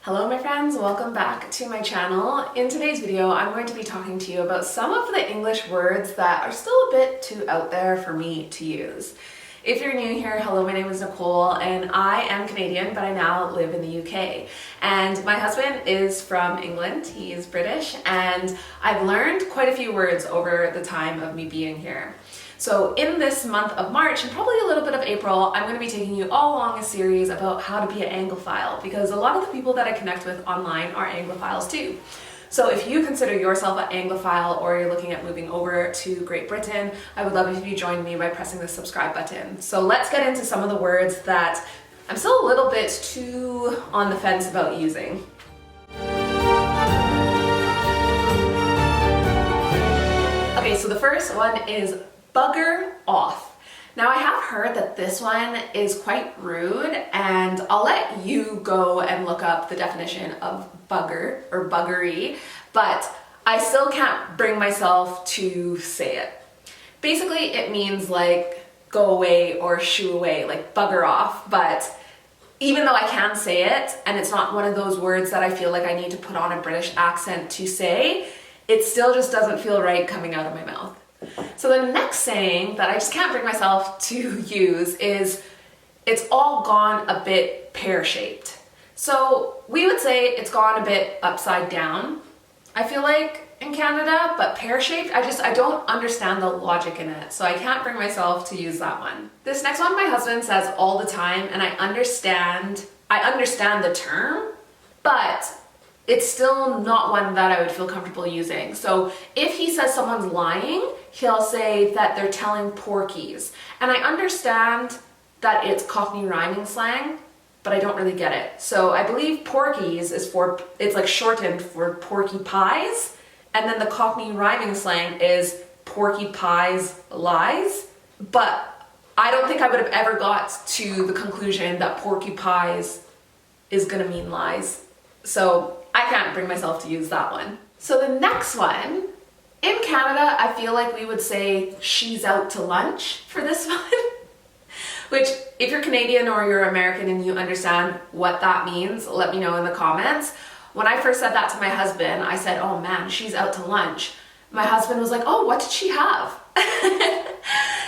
Hello my friends, welcome back to my channel. In today's video, I'm going to be talking to you about some of the English words that are still a bit too out there for me to use. If you're new here, hello, my name is Nicole and I am Canadian, but I now live in the UK. And my husband is from England, he is British, and I've learned quite a few words over the time of me being here. So in this month of March and probably a little bit of April, I'm going to be taking you all along a series about how to be an Anglophile, because a lot of the people that I connect with online are Anglophiles too. So if you consider yourself an Anglophile or you're looking at moving over to Great Britain, I would love if you join me by pressing the subscribe button. So let's get into some of the words that I'm still a little bit too on the fence about using. Okay, so the first one is bugger off. Now I have heard that this one is quite rude, and I'll let you go and look up the definition of bugger or buggery, but I still can't bring myself to say it. Basically it means like go away or shoo away, like bugger off, but even though I can say it and it's not one of those words that I feel like I need to put on a British accent to say, it still just doesn't feel right coming out of my mouth. So the next saying that I just can't bring myself to use is, it's all gone a bit pear-shaped. So we would say it's gone a bit upside down, I feel like, in Canada, but pear-shaped, I don't understand the logic in it, so I can't bring myself to use that one. This next one my husband says all the time, and I understand the term, but it's still not one that I would feel comfortable using. So if he says someone's lying, he'll say that they're telling porkies. And I understand that it's Cockney rhyming slang, but I don't really get it. So I believe porkies is it's like shortened for porky pies. And then the Cockney rhyming slang is porky pies lies. But I don't think I would have ever got to the conclusion that porky pies is gonna mean lies. So I can't bring myself to use that one. So the next one, in Canada, I feel like we would say she's out to lunch for this one. Which, if you're Canadian or you're American and you understand what that means, let me know in the comments. When I first said that to my husband, I said, oh man, she's out to lunch. My husband was like, oh, what did she have?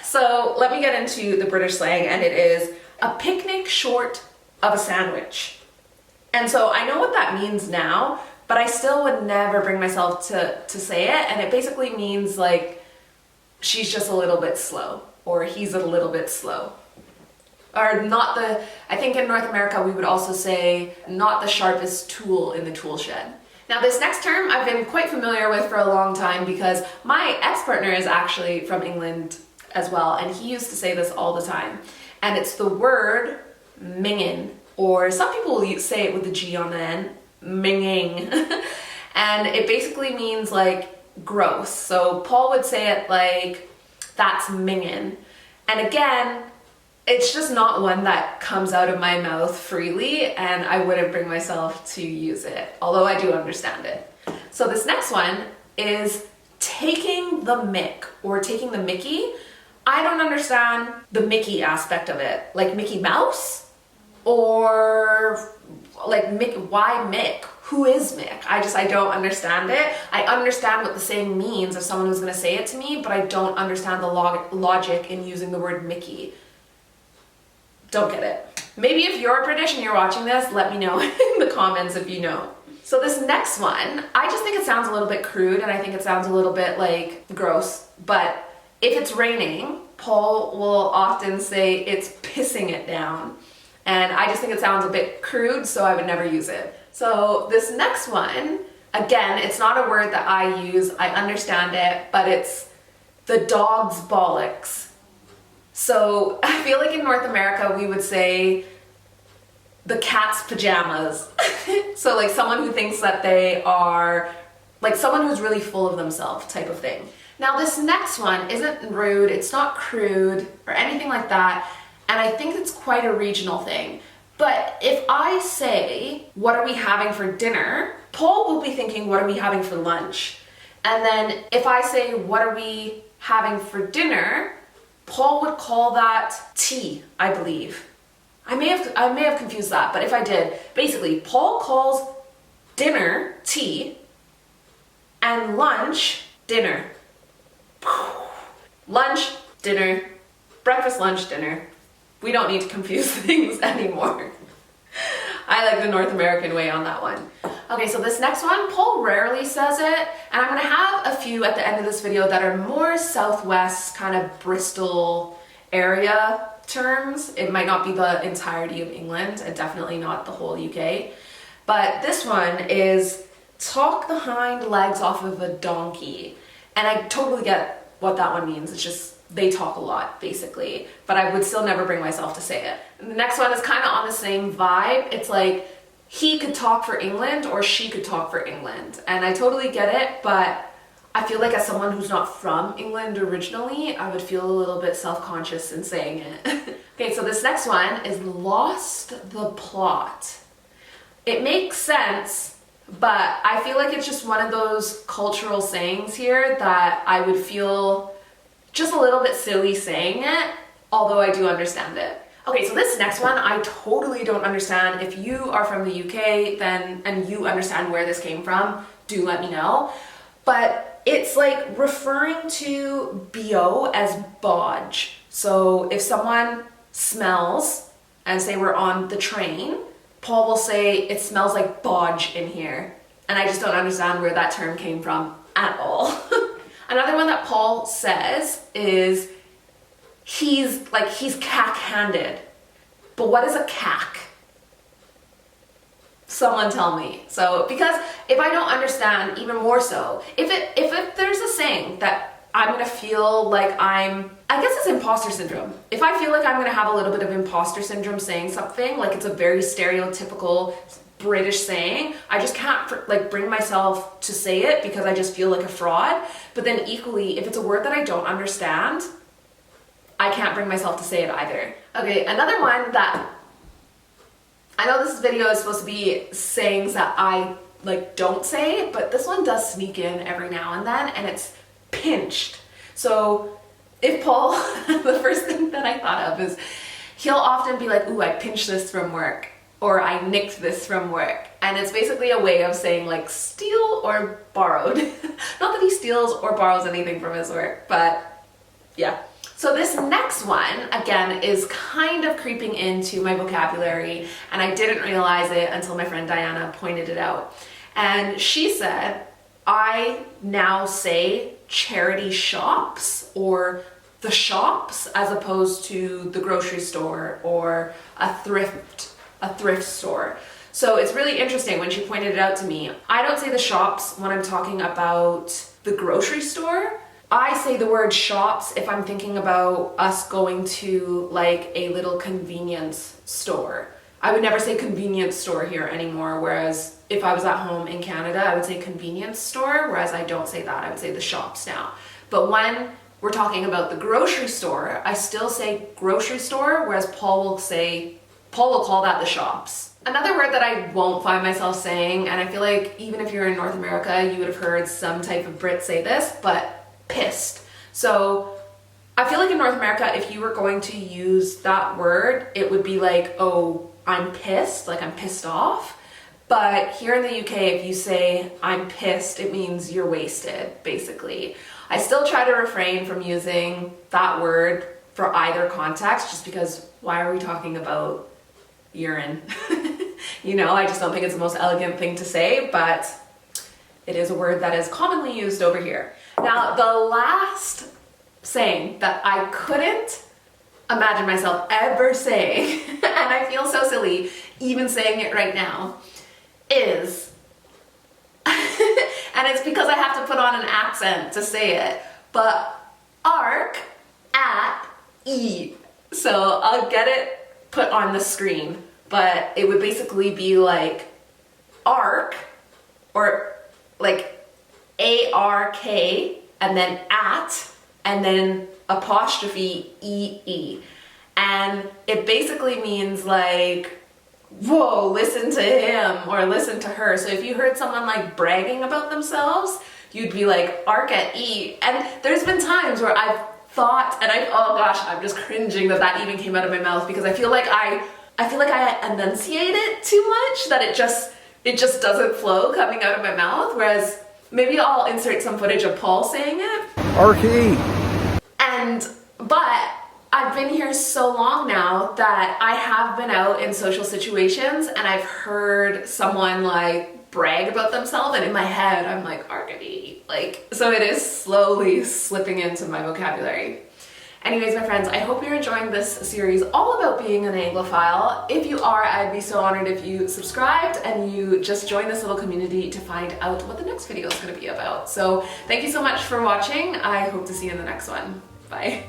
So let me get into the British slang, and it is a picnic short of a sandwich. And so I know what that means now, but I still would never bring myself to say it. And it basically means like, she's just a little bit slow, or he's a little bit slow. Or not I think in North America we would also say, not the sharpest tool in the tool shed. Now this next term I've been quite familiar with for a long time because my ex-partner is actually from England as well, and he used to say this all the time. And it's the word mingen. Or some people will say it with the G on the end, minging. And it basically means like gross. So Paul would say it like, that's minging. And again, it's just not one that comes out of my mouth freely, and I wouldn't bring myself to use it, although I do understand it. So this next one is taking the mick, or taking the mickey. I don't understand the Mickey aspect of it, like Mickey Mouse? Or like Mick, why Mick? Who is Mick? I don't understand it. I understand what the saying means if someone was going to say it to me, but I don't understand the logic in using the word Mickey. Don't get it. Maybe if you're British and you're watching this, let me know in the comments if you know. So this next one, I just think it sounds a little bit crude, and I think it sounds a little bit like gross, but if it's raining, Paul will often say it's pissing it down. And I just think it sounds a bit crude, so I would never use it. So this next one, again, it's not a word that I use, I understand it, but it's the dog's bollocks. So I feel like in North America we would say the cat's pajamas. So like someone who thinks that they are, like someone who's really full of themselves type of thing. Now this next one isn't rude, it's not crude or anything like that. And I think it's quite a regional thing. But if I say, what are we having for dinner? Paul will be thinking, what are we having for lunch? And then if I say, what are we having for dinner? Paul would call that tea, I believe. I may have confused that, but if I did, basically, Paul calls dinner tea and lunch dinner. Lunch, dinner, breakfast, lunch, dinner. We don't need to confuse things anymore. I like the North American way on that one. Okay, so this next one, Paul rarely says it, and I'm gonna have a few at the end of this video that are more Southwest, kind of Bristol area terms. It might not be the entirety of England, and definitely not the whole UK. But this one is talk the hind legs off of a donkey. And I totally get what that one means. It's just they talk a lot, basically. But I would still never bring myself to say it. And the next one is kind of on the same vibe. It's like, he could talk for England or she could talk for England. And I totally get it, but I feel like as someone who's not from England originally, I would feel a little bit self-conscious in saying it. Okay, so this next one is lost the plot. It makes sense, but I feel like it's just one of those cultural sayings here that I would feel just a little bit silly saying it, although I do understand it. Okay, so this next one, I totally don't understand. If you are from the UK then and you understand where this came from, do let me know. But it's like referring to BO as bodge. So if someone smells, and say we're on the train, Paul will say, it smells like bodge in here. And I just don't understand where that term came from at all. Another one that Paul says is, he's cack-handed. But what is a cack? Someone tell me. So, because if I don't understand, even more so, if there's a saying that I'm gonna feel like I guess it's imposter syndrome. If I feel like I'm gonna have a little bit of imposter syndrome saying something, like it's a very stereotypical British saying, I just can't like bring myself to say it because I just feel like a fraud. But then equally, if it's a word that I don't understand, I can't bring myself to say it either. Okay, another one that, I know this video is supposed to be sayings that I like don't say, but this one does sneak in every now and then, and it's pinched. So if Paul, the first thing that I thought of is he'll often be like, ooh, I pinched this from work, or I nicked this from work. And it's basically a way of saying like steal or borrowed. Not that he steals or borrows anything from his work, but yeah. So this next one, again, is kind of creeping into my vocabulary, and I didn't realize it until my friend Diana pointed it out. And she said, I now say charity shops or the shops as opposed to the grocery store or a thrift store. So it's really interesting when she pointed it out to me. I don't say the shops when I'm talking about the grocery store. I say the word shops if I'm thinking about us going to like a little convenience store. I would never say convenience store here anymore, whereas if I was at home in Canada, I would say convenience store, whereas I don't say that, I would say the shops now. But when we're talking about the grocery store, I still say grocery store, whereas Paul will call that the shops. Another word that I won't find myself saying, and I feel like even if you're in North America, you would have heard some type of Brit say this, but pissed. So I feel like in North America, if you were going to use that word, it would be like, oh, I'm pissed, like I'm pissed off. But here in the UK, if you say I'm pissed, it means you're wasted, basically. I still try to refrain from using that word for either context, just because why are we talking about urine? You know, I just don't think it's the most elegant thing to say, but it is a word that is commonly used over here. Now, the last saying that I couldn't imagine myself ever saying, and I feel so silly even saying it right now, is, and it's because I have to put on an accent to say it, but arc at E. So I'll get it put on the screen, but it would basically be like arc, or like A-R-K, and then at, and then apostrophe E-E. And it basically means like, whoa, listen to him or listen to her. So if you heard someone like bragging about themselves, you'd be like, arc at E. And there's been times where I've thought, and oh gosh, I'm just cringing that even came out of my mouth, because I feel like I I feel like I enunciate it too much, that it just doesn't flow coming out of my mouth, whereas maybe I'll insert some footage of Paul saying it. RK. But I've been here so long now that I have been out in social situations and I've heard someone like brag about themselves, and in my head I'm like, Arcady. Like, so it is slowly slipping into my vocabulary. Anyways, my friends, I hope you're enjoying this series all about being an Anglophile. If you are, I'd be so honored if you subscribed and you just join this little community to find out what the next video is going to be about. So thank you so much for watching. I hope to see you in the next one. Bye.